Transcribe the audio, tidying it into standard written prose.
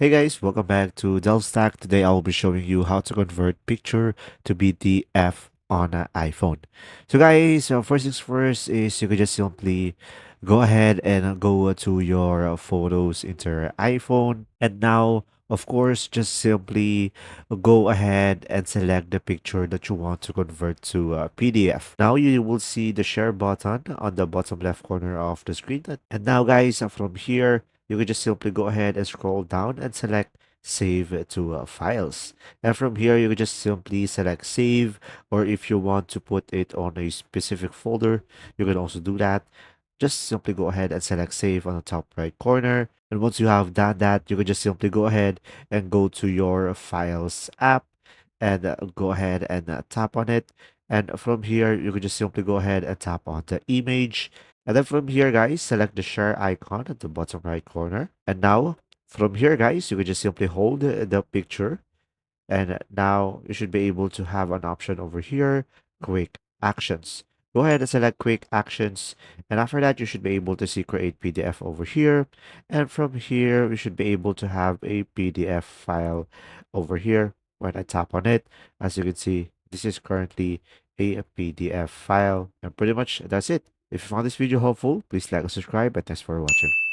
Hey guys, welcome back to Delstack. Today I will be showing you how to convert picture to PDF on an iPhone. So guys, first things first is you could just simply go ahead and go to your photos into your iPhone. And now, of course, just simply go ahead and select the picture that you want to convert to PDF. Now you will see the share button on the bottom left corner of the screen. And now guys, from here, you can just simply go ahead and scroll down and select save to files. And from here, you can just simply select save, or if you want to put it on a specific folder, you can also do that. Just simply go ahead and select save on the top right corner. And once you have done that, you can just simply go ahead and go to your files app and go ahead and tap on it. And from here, you can just simply go ahead and tap on the image. And then from here, guys, select the share icon at the bottom right corner. And now, from here, guys, you can just simply hold the picture. And now you should be able to have an option over here, quick actions. Go ahead and select quick actions. And after that, you should be able to see create PDF over here. And from here, we should be able to have a PDF file over here. When I tap on it, as you can see, this is currently a PDF file. And pretty much that's it. If you found this video helpful, please like and subscribe, and thanks for watching.